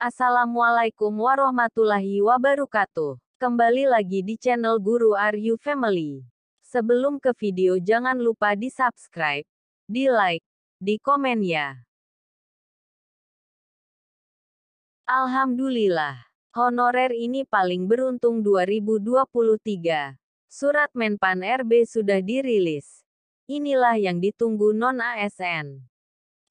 Assalamualaikum warahmatullahi wabarakatuh. Kembali lagi di channel Guru Are You Family. Sebelum ke video jangan lupa di subscribe, di like, di komen ya. Alhamdulillah, honorer ini paling beruntung 2023. Surat Menpan RB sudah dirilis. Inilah yang ditunggu non-ASN.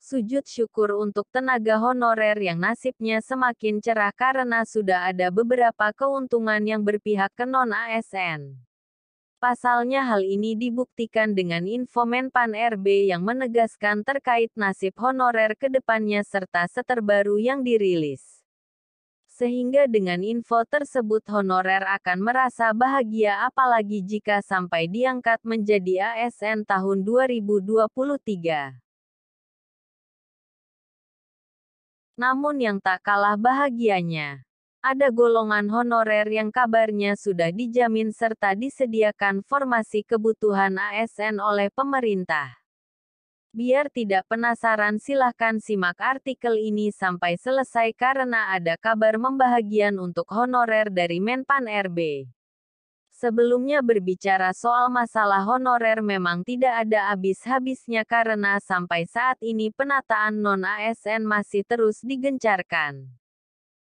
Sujud syukur untuk tenaga honorer yang nasibnya semakin cerah karena sudah ada beberapa keuntungan yang berpihak ke non-ASN. Pasalnya hal ini dibuktikan dengan info Menpan RB yang menegaskan terkait nasib honorer ke depannya serta seterbaru yang dirilis. Sehingga dengan info tersebut honorer akan merasa bahagia apalagi jika sampai diangkat menjadi ASN tahun 2023. Namun yang tak kalah bahagianya, ada golongan honorer yang kabarnya sudah dijamin serta disediakan formasi kebutuhan ASN oleh pemerintah. Biar tidak penasaran silahkan simak artikel ini sampai selesai karena ada kabar membahagian untuk honorer dari Menpan RB. Sebelumnya berbicara soal masalah honorer memang tidak ada habis-habisnya karena sampai saat ini penataan non-ASN masih terus digencarkan.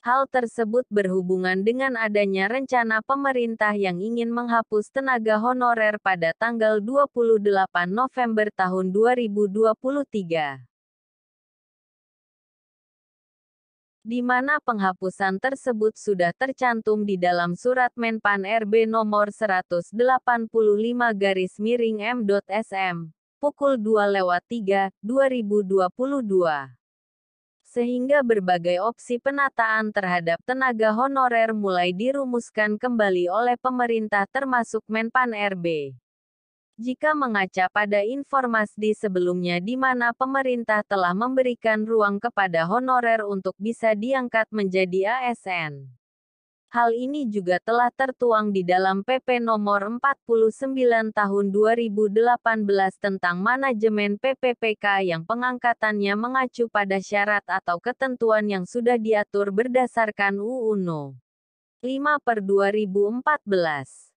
Hal tersebut berhubungan dengan adanya rencana pemerintah yang ingin menghapus tenaga honorer pada tanggal 28 November tahun 2023. Di mana penghapusan tersebut sudah tercantum di dalam Surat Menpan RB nomor 185-M.SM, pukul 2:03, 2022. Sehingga berbagai opsi penataan terhadap tenaga honorer mulai dirumuskan kembali oleh pemerintah termasuk Menpan RB. Jika mengaca pada informasi sebelumnya di mana pemerintah telah memberikan ruang kepada honorer untuk bisa diangkat menjadi ASN. Hal ini juga telah tertuang di dalam PP nomor 49 tahun 2018 tentang manajemen PPPK yang pengangkatannya mengacu pada syarat atau ketentuan yang sudah diatur berdasarkan UU No. 5/2014.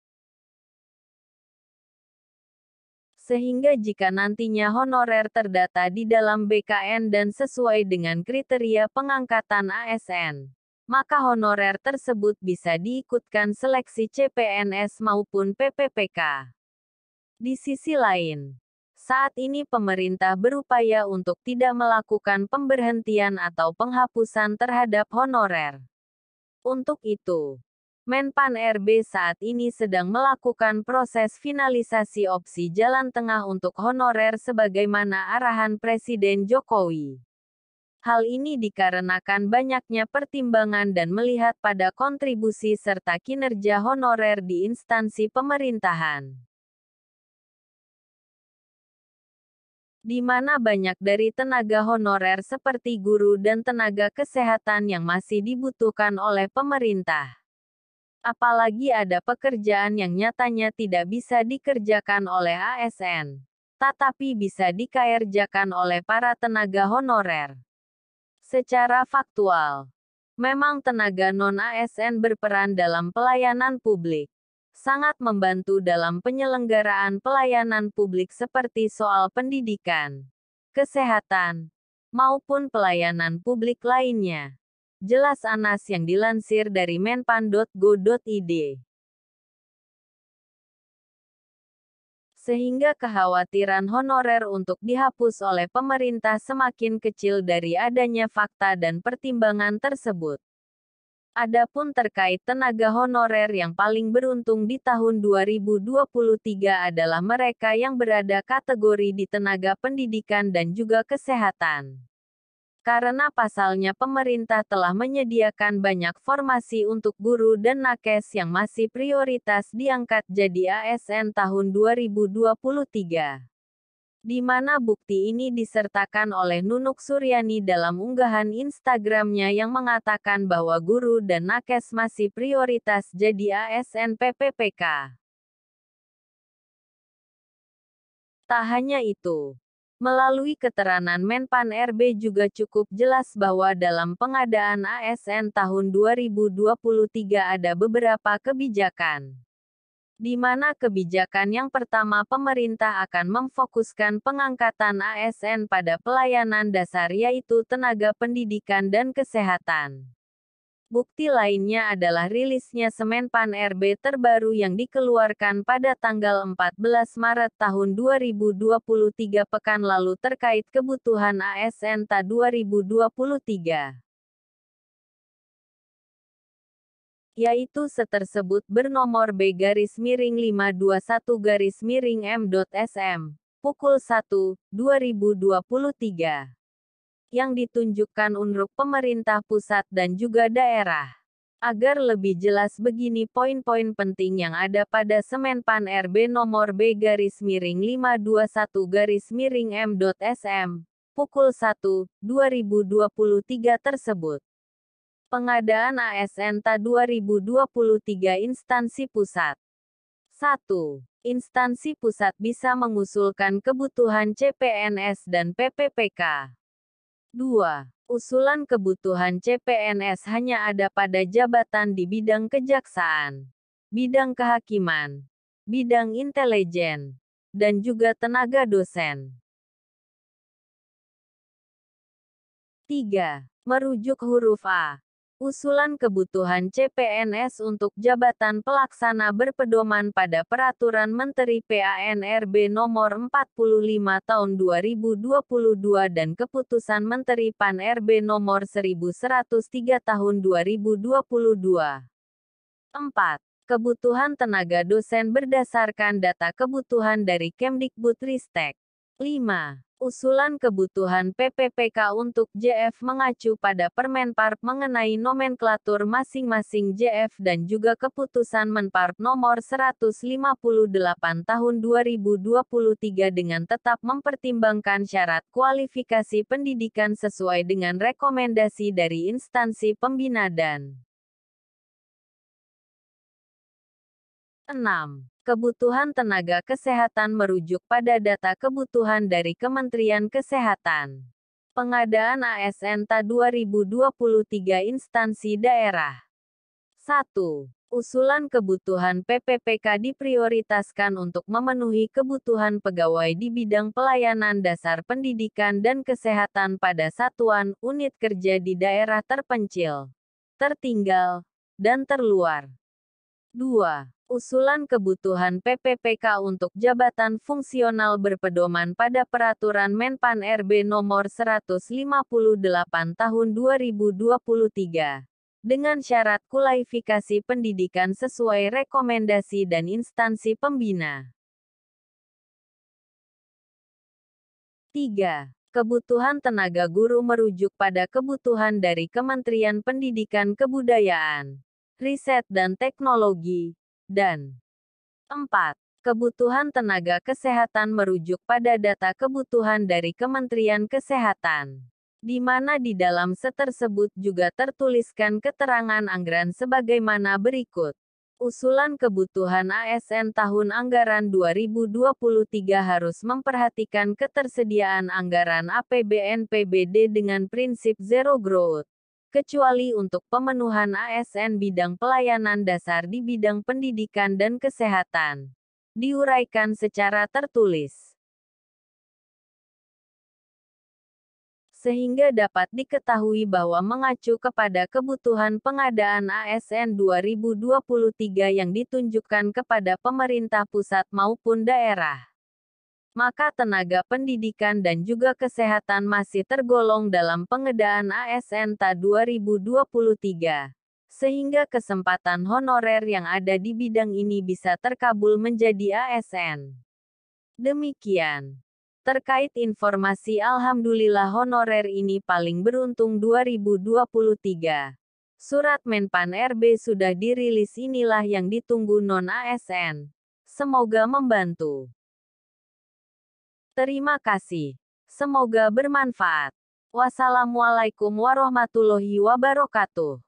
Sehingga jika nantinya honorer terdata di dalam BKN dan sesuai dengan kriteria pengangkatan ASN, maka honorer tersebut bisa diikutkan seleksi CPNS maupun PPPK. Di sisi lain, saat ini pemerintah berupaya untuk tidak melakukan pemberhentian atau penghapusan terhadap honorer. Untuk itu, Menpan RB saat ini sedang melakukan proses finalisasi opsi jalan tengah untuk honorer sebagaimana arahan Presiden Jokowi. Hal ini dikarenakan banyaknya pertimbangan dan melihat pada kontribusi serta kinerja honorer di instansi pemerintahan. Di mana banyak dari tenaga honorer seperti guru dan tenaga kesehatan yang masih dibutuhkan oleh pemerintah. Apalagi ada pekerjaan yang nyatanya tidak bisa dikerjakan oleh ASN, tetapi bisa dikerjakan oleh para tenaga honorer. Secara faktual, memang tenaga non-ASN berperan dalam pelayanan publik, sangat membantu dalam penyelenggaraan pelayanan publik seperti soal pendidikan, kesehatan, maupun pelayanan publik lainnya. Jelas Anas yang dilansir dari menpan.go.id. Sehingga kekhawatiran honorer untuk dihapus oleh pemerintah semakin kecil dari adanya fakta dan pertimbangan tersebut. Adapun terkait tenaga honorer yang paling beruntung di tahun 2023 adalah mereka yang berada kategori di tenaga pendidikan dan juga kesehatan. Karena pasalnya pemerintah telah menyediakan banyak formasi untuk guru dan nakes yang masih prioritas diangkat jadi ASN tahun 2023. Di mana bukti ini disertakan oleh Nunuk Suryani dalam unggahan Instagramnya yang mengatakan bahwa guru dan nakes masih prioritas jadi ASN PPPK. Tak hanya itu, Melalui keterangan Menpan RB juga cukup jelas bahwa dalam pengadaan ASN tahun 2023 ada beberapa kebijakan. Di mana kebijakan yang pertama pemerintah akan memfokuskan pengangkatan ASN pada pelayanan dasar yaitu tenaga pendidikan dan kesehatan. Bukti lainnya adalah rilisnya Semenpan RB terbaru yang dikeluarkan pada tanggal 14 Maret tahun 2023 pekan lalu terkait kebutuhan ASN tahun 2023. Yaitu setersebut bernomor B-521-M.SM, pukul 1, 2023. Yang ditunjukkan Unruk pemerintah pusat dan juga daerah. Agar lebih jelas begini poin-poin penting yang ada pada Semenpan RB nomor B-521-M.SM, pukul 1, 2023 tersebut. Pengadaan ASN tahun 2023 instansi pusat. 1. Instansi pusat bisa mengusulkan kebutuhan CPNS dan PPPK. 2. Usulan kebutuhan CPNS hanya ada pada jabatan di bidang kejaksaan, bidang kehakiman, bidang intelijen, dan juga tenaga dosen. 3. Merujuk huruf A. Usulan kebutuhan CPNS untuk jabatan pelaksana berpedoman pada Peraturan Menteri PAN-RB Nomor 45 Tahun 2022 dan Keputusan Menteri PAN-RB Nomor 1103 Tahun 2022. 4. Kebutuhan tenaga dosen berdasarkan data kebutuhan dari Kemdikbudristek. 5. Usulan kebutuhan PPPK untuk JF mengacu pada Permenparp mengenai nomenklatur masing-masing JF dan juga Keputusan Menparp Nomor 158 Tahun 2023 dengan tetap mempertimbangkan syarat kualifikasi pendidikan sesuai dengan rekomendasi dari instansi pembina dan 6. Kebutuhan tenaga kesehatan merujuk pada data kebutuhan dari Kementerian Kesehatan. Pengadaan ASN tahun 2023 instansi daerah. 1. Usulan kebutuhan PPPK diprioritaskan untuk memenuhi kebutuhan pegawai di bidang pelayanan dasar pendidikan dan kesehatan pada satuan, unit kerja di daerah terpencil, tertinggal, dan terluar. 2. Usulan kebutuhan PPPK untuk jabatan fungsional berpedoman pada Peraturan Menpan RB Nomor 158 Tahun 2023. Dengan syarat kualifikasi pendidikan sesuai rekomendasi dan instansi pembina. 3. Kebutuhan tenaga guru merujuk pada kebutuhan dari Kementerian Pendidikan Kebudayaan, Riset dan Teknologi, dan 4. Kebutuhan tenaga kesehatan merujuk pada data kebutuhan dari Kementerian Kesehatan, di mana di dalam tersebut juga tertuliskan keterangan anggaran sebagaimana berikut. Usulan kebutuhan ASN tahun anggaran 2023 harus memperhatikan ketersediaan anggaran APBN PBD dengan prinsip zero growth, kecuali untuk pemenuhan ASN bidang pelayanan dasar di bidang pendidikan dan kesehatan. Diuraikan secara tertulis. Sehingga dapat diketahui bahwa mengacu kepada kebutuhan pengadaan ASN 2023 yang ditunjukkan kepada pemerintah pusat maupun daerah, maka tenaga pendidikan dan juga kesehatan masih tergolong dalam pengadaan ASN tahun 2023. Sehingga kesempatan honorer yang ada di bidang ini bisa terkabul menjadi ASN. Demikian. Terkait informasi alhamdulillah honorer ini paling beruntung 2023. Surat Menpan RB sudah dirilis inilah yang ditunggu non-ASN. Semoga membantu. Terima kasih. Semoga bermanfaat. Wassalamualaikum warahmatullahi wabarakatuh.